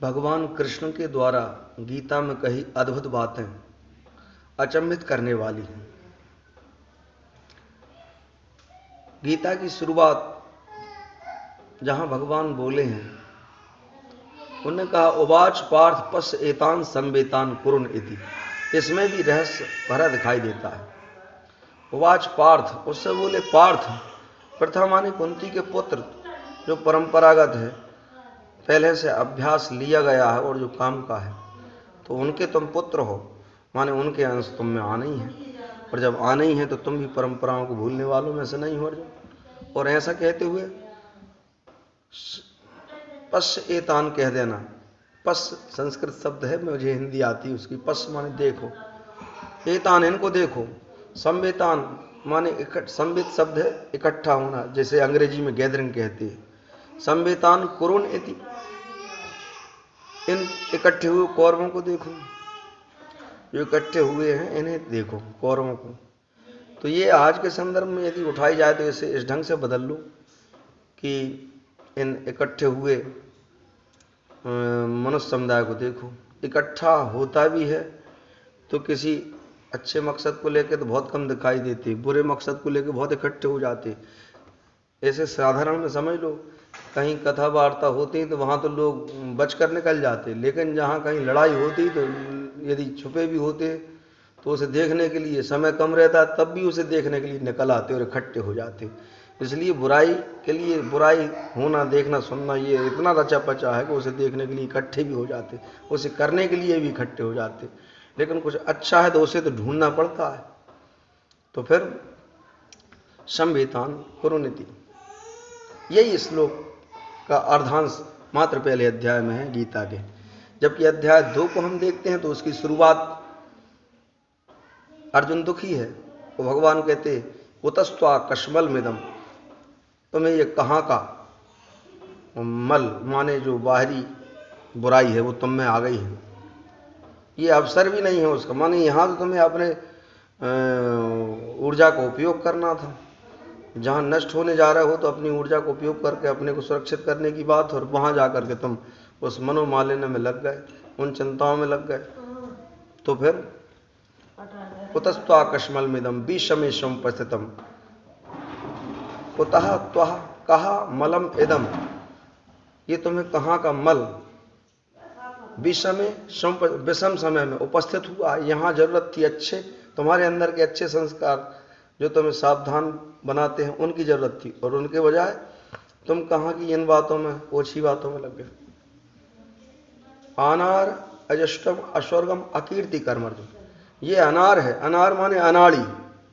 भगवान कृष्ण के द्वारा गीता में कही अद्भुत बातें अचंभित करने वाली हैं। गीता की शुरुआत जहां भगवान बोले हैं, उन्होंने कहा उवाच पार्थ पश्य एतान संवेतान कुरुन इति। इसमें भी रहस्य भरा दिखाई देता है। उवाच पार्थ, उससे बोले पार्थ, प्रथम माने कुंती के पुत्र, जो परंपरागत है, पहले से अभ्यास लिया गया है और जो काम का है, तो उनके तुम पुत्र हो, माने उनके अंश तुम में आना ही है। और जब आना ही है तो तुम भी परंपराओं को भूलने वालों में से नहीं हो अर्जुन। और ऐसा कहते हुए पश्य एतान कह देना। पश्य संस्कृत शब्द है, मुझे हिंदी आती है उसकी। पश्य माने देखो, एतान इनको देखो, संवेतान माने संवित शब्द है इकट्ठा होना, जैसे अंग्रेजी में गैदरिंग कहते हैं। संवेतान कुरुन इति, इन इकट्ठे हुए कौरवों को देखो, जो इकट्ठे हुए हैं इन्हें देखो, कौरवों को। तो ये आज के संदर्भ में यदि उठाई जाए तो इसे इस ढंग से बदल लो कि इन इकट्ठे हुए मनुष्य समुदाय को देखो। इकट्ठा होता भी है तो किसी अच्छे मकसद को लेकर तो बहुत कम दिखाई देते, बुरे मकसद को लेकर बहुत इकट्ठे हो जाते। ऐसे साधारण में समझ लो, कहीं कथा वार्ता होती तो वहाँ तो लोग बचकर निकल जाते, लेकिन जहाँ कहीं लड़ाई होती तो यदि छुपे भी होते तो उसे देखने के लिए समय कम रहता, तब भी उसे देखने के लिए निकल आते और इकट्ठे हो जाते। इसलिए बुराई के लिए बुराई होना, देखना, सुनना, ये इतना रचा पचा है कि उसे देखने के लिए इकट्ठे भी हो जाते, उसे करने के लिए भी इकट्ठे हो जाते। लेकिन कुछ अच्छा है तो उसे तो ढूंढना पड़ता है। तो फिर संवेतान कुरुनिति, यही श्लोक का अर्धांश मात्र पहले अध्याय में है गीता के। जबकि अध्याय 2 को हम देखते हैं तो उसकी शुरुआत अर्जुन दुखी है, वो भगवान कहते उतस्त्वा कश्मल मिदम, तुम्हें ये कहाँ का मल माने जो बाहरी बुराई है वो तुम में आ गई है, ये अवसर भी नहीं है उसका, माने यहाँ तो तुम्हें अपने ऊर्जा का उपयोग करना था। जहाँ नष्ट होने जा रहे हो तो अपनी ऊर्जा को उपयोग करके अपने को सुरक्षित करने की बात, और वहाँ जाकर के तुम उस मनोमालिन्य में लग गए, उन चिंताओं में लग गए। तो फिर कुतस्त्वा कश्मलमिदं विषमेशम उपस्थितम कुतः त्वः कहा मलम इदम, ये तुम्हें कहाँ का मल विषम समय में उपस्थित हुआ। यहाँ जरूरत थी अच्छे, तुम्हारे अंदर के अच्छे संस्कार जो तुम्हें सावधान बनाते हैं, उनकी जरूरत थी, और उनके बजाय तुम कहाँ की इन बातों में, ओछी बातों में लग गए। अनार अजष्टम अस्वर्गम अकीर्ति कर्मर्जुन, ये अनार है। अनार माने अनाड़ी,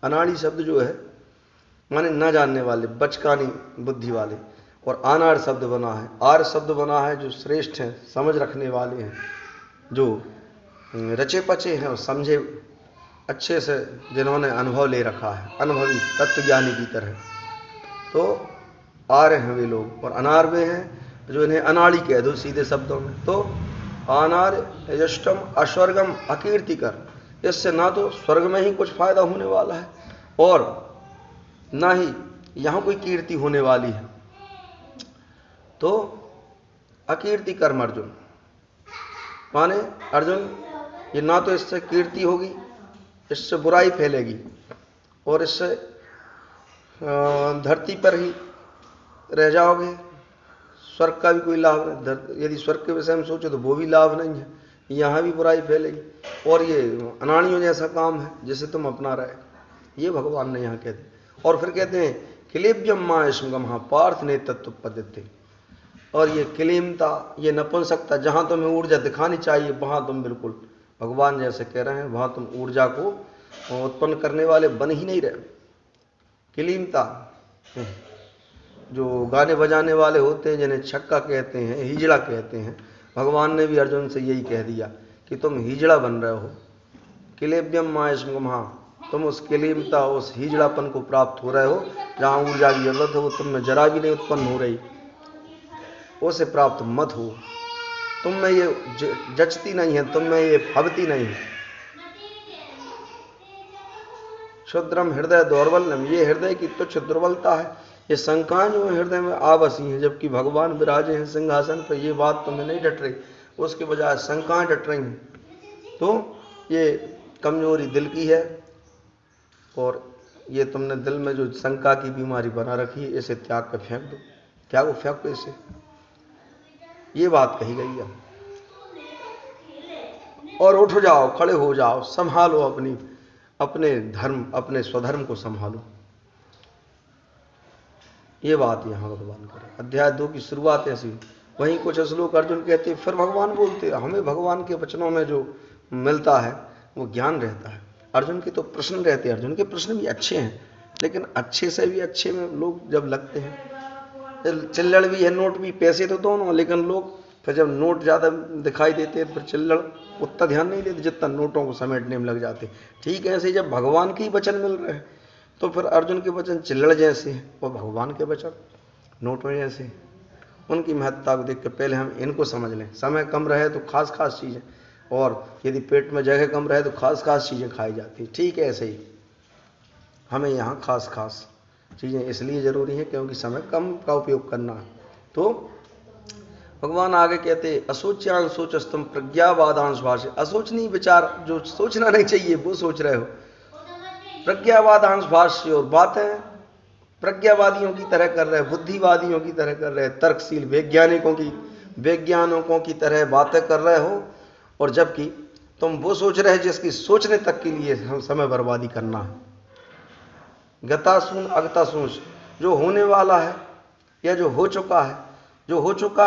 अनाड़ी शब्द जो है माने न जानने वाले, बचकानी बुद्धि वाले, और अनार शब्द बना है, आर शब्द बना है जो श्रेष्ठ हैं, समझ रखने वाले हैं, जो रचे पचे हैं और समझे अच्छे से, जिन्होंने अनुभव ले रखा है, अनुभवी तत्वज्ञानी की तरह। तो आर्य हैं वे लोग, और अनार वे हैं जो इन्हें अनाड़ी कह दो सीधे शब्दों में। तो अनार यष्टम अस्वर्गम अकीर्तिकर, इससे ना तो स्वर्ग में ही कुछ फायदा होने वाला है और ना ही यहाँ कोई कीर्ति होने वाली है। तो अकीर्ति कर्म अर्जुन माने अर्जुन, ये ना तो इससे कीर्ति होगी, इससे बुराई फैलेगी, और इससे धरती पर ही रह जाओगे, स्वर्ग का भी कोई लाभ नहीं। यदि स्वर्ग के विषय में सोचो तो वो भी लाभ नहीं है, यहाँ भी बुराई फैलेगी, और ये अनाड़ियों जैसा काम है जिसे तुम अपना रहे, ये भगवान ने यहाँ कहते। और फिर कहते हैं क्लेब्यम मां स्मगम पार्थ ने तत्व पद्धति, और ये क्लीमता, ये नपुंसकता, जहाँ तुम्हें ऊर्जा दिखानी चाहिए वहाँ तुम बिल्कुल भगवान जैसे कह रहे हैं, वहाँ तुम ऊर्जा को उत्पन्न करने वाले बन ही नहीं रहे। क्लीमता, जो गाने बजाने वाले होते हैं जिन्हें छक्का कहते हैं, हिजड़ा कहते हैं, भगवान ने भी अर्जुन से यही कह दिया कि तुम हिजड़ा बन रहे हो। क्लेब्यम मायस्मगम, तुम उस क्लीमता, उस हिजड़ापन को प्राप्त हो रहे हो, जहाँ ऊर्जा की जरूरत है वो तुम में जरा भी नहीं उत्पन्न हो रही, उसे प्राप्त मत हो। तुम में ये जचती नहीं है, तुम में ये फबती नहीं है। क्षुद्रम हृदय दौर्बल्यम, ये हृदय की तुच्छ दुर्बलता है, ये शंकाएं जो हृदय में आ बसी हैं, जबकि भगवान विराजे हैं सिंहासन पर, ये बात तुम्हें नहीं डट रही। उसके बजाय शंकाएं डट रही हैं। तो ये कमजोरी दिल की है, और ये तुमने दिल में जो शंका की बीमारी बना रखी है, इसे त्याग कर फेंक दो, त्यागो, फेंको इसे। ये बात कही गई है। और उठ जाओ, खड़े हो जाओ, संभालो अपने धर्म, अपने स्वधर्म को संभालो। ये बात यहां भगवान करे। अध्याय 2 की शुरुआत ऐसी, वहीं कुछ श्लोक अर्जुन कहते, फिर भगवान बोलते। हमें भगवान के वचनों में जो मिलता है वो ज्ञान रहता है। अर्जुन के तो प्रश्न रहते हैं, अर्जुन के प्रश्न भी अच्छे हैं, लेकिन अच्छे से भी अच्छे में लोग जब लगते हैं, चिल्लड़ भी है, नोट भी, पैसे तो दोनों, लेकिन लोग फिर जब नोट ज़्यादा दिखाई देते हैं फिर चिल्लड़ उतना ध्यान नहीं देते जितना नोटों को समेटने में लग जाते। ठीक है, ऐसे जब भगवान के ही वचन मिल रहे हैं तो फिर अर्जुन के वचन चिल्लड़ जैसे हैं और भगवान के वचन नोट में जैसे। उनकी महत्ता को देख के पहले हम इनको समझ लें। समय कम रहे तो खास खास चीज़ें, और यदि पेट में जगह कम रहे तो खास खास चीज़ें खाई जाती। ठीक है, ऐसे ही हमें यहाँ खास खास चीज़ें इसलिए ज़रूरी हैं क्योंकि समय कम का उपयोग करना है। तो भगवान आगे कहते, असोच्यान सोचस्तम प्रज्ञावादांश भाष्य। असोचनीय विचार जो सोचना नहीं चाहिए वो सोच रहे हो। प्रज्ञावादांश भाष्य, और बातें प्रज्ञावादियों की तरह कर रहे हैं, बुद्धिवादियों की तरह कर रहे हैं, तर्कशील वैज्ञानिकों की तरह बातें कर रहे हो, और जबकि तुम वो सोच रहे हैं जिसकी सोचने तक के लिए हम समय बर्बादी करना है। गतासून अगतासून, जो होने वाला है या जो हो चुका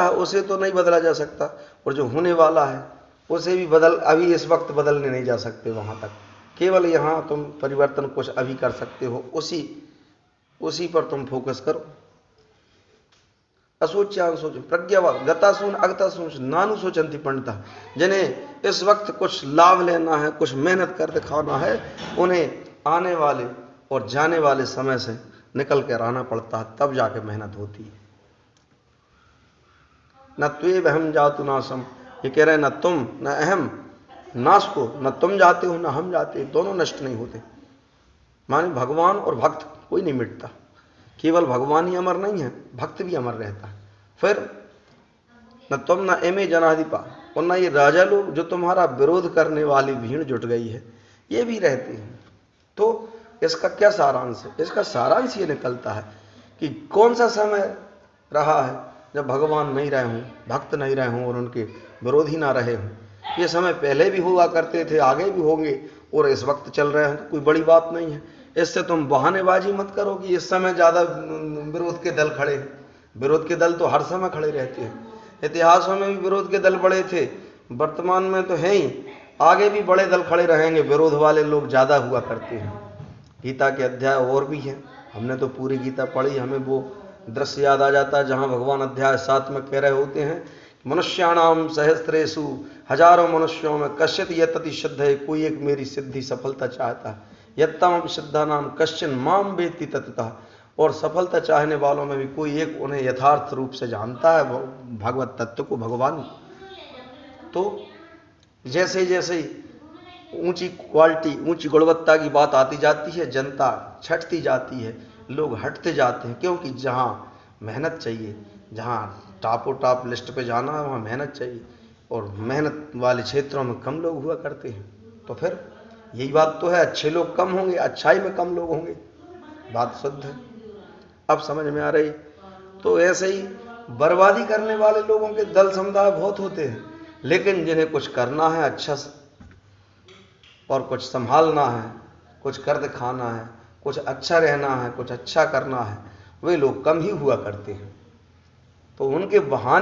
है उसे तो नहीं बदला जा सकता, और जो होने वाला है उसे भी अभी इस वक्त बदलने नहीं जा सकते वहां तक। केवल यहां तुम परिवर्तन कुछ अभी कर सकते हो, उसी पर तुम फोकस करो। असोच्यान सोच प्रज्ञावाद गतासून अगतासून नानु सोचंती पंडिता, जिन्हें इस वक्त कुछ लाभ लेना है, कुछ मेहनत कर दिखाना है, उन्हें आने वाले और जाने वाले समय से निकल कर आना पड़ता है, तब जाके मेहनत होती है। न त्वेव अहम जातु नाशम, ये कह रहे हैं न तुम न अहम नाश को, न तुम जाते हो न हम जाते, दोनों नष्ट नहीं होते। माने भगवान और भक्त कोई नहीं मिटता, केवल भगवान ही अमर नहीं है, भक्त भी अमर रहता है। फिर न तुम न एमे जनाधिपा, और न ये राजा लोग जो तुम्हारा विरोध करने वाली भीड़ जुट गई है ये भी रहते हैं। तो इसका क्या सारांश है? इसका सारांश ये निकलता है कि कौन सा समय रहा है जब भगवान नहीं रहे हों, भक्त नहीं रहे हों और उनके विरोधी ना रहे हों। ये समय पहले भी हुआ करते थे, आगे भी होंगे, और इस वक्त चल रहे हैं, तो कोई बड़ी बात नहीं है। इससे तुम बहानेबाजी मत करो कि इस समय ज़्यादा विरोध के दल खड़े हैं। विरोध के दल तो हर समय खड़े रहते हैं, इतिहासों में भी विरोध के दल बड़े थे, वर्तमान में तो है ही, आगे भी बड़े दल खड़े रहेंगे, विरोध वाले लोग ज़्यादा हुआ करते हैं। गीता के अध्याय और भी हैं, हमने तो पूरी गीता पढ़ी, हमें वो दृश्य याद आ जाता है जहाँ भगवान अध्याय 7 में कह रहे होते हैं, मनुष्याणाम सहस्त्रेषु, हजारों मनुष्यों में कश्चित यतति सिद्ध है, कोई एक मेरी सिद्धि सफलता चाहता है, यत्तम सिद्धा नाम कश्चिन माम वेत्ति तत्तः, और सफलता चाहने वालों में भी कोई एक उन्हें यथार्थ रूप से जानता है भगवत तत्व को, भगवान। तो जैसे जैसे ऊंची क्वालिटी, ऊंची गुणवत्ता की बात आती जाती है, जनता छटती जाती है, लोग हटते जाते हैं, क्योंकि जहां मेहनत चाहिए, जहां टापो टाप लिस्ट पे जाना है वहां मेहनत चाहिए, और मेहनत वाले क्षेत्रों में कम लोग हुआ करते हैं। तो फिर यही बात तो है, अच्छे लोग कम होंगे, अच्छाई में कम लोग होंगे, बात शुद्ध है। अब समझ में आ रही? तो ऐसे ही बर्बादी करने वाले लोगों के दल समुदाय बहुत होते हैं, लेकिन जिन्हें कुछ करना है अच्छा से, और कुछ संभालना है, कुछ कर दिखाना है, कुछ अच्छा रहना है, कुछ अच्छा करना है, वे लोग कम ही हुआ करते हैं। तो उनके बहाने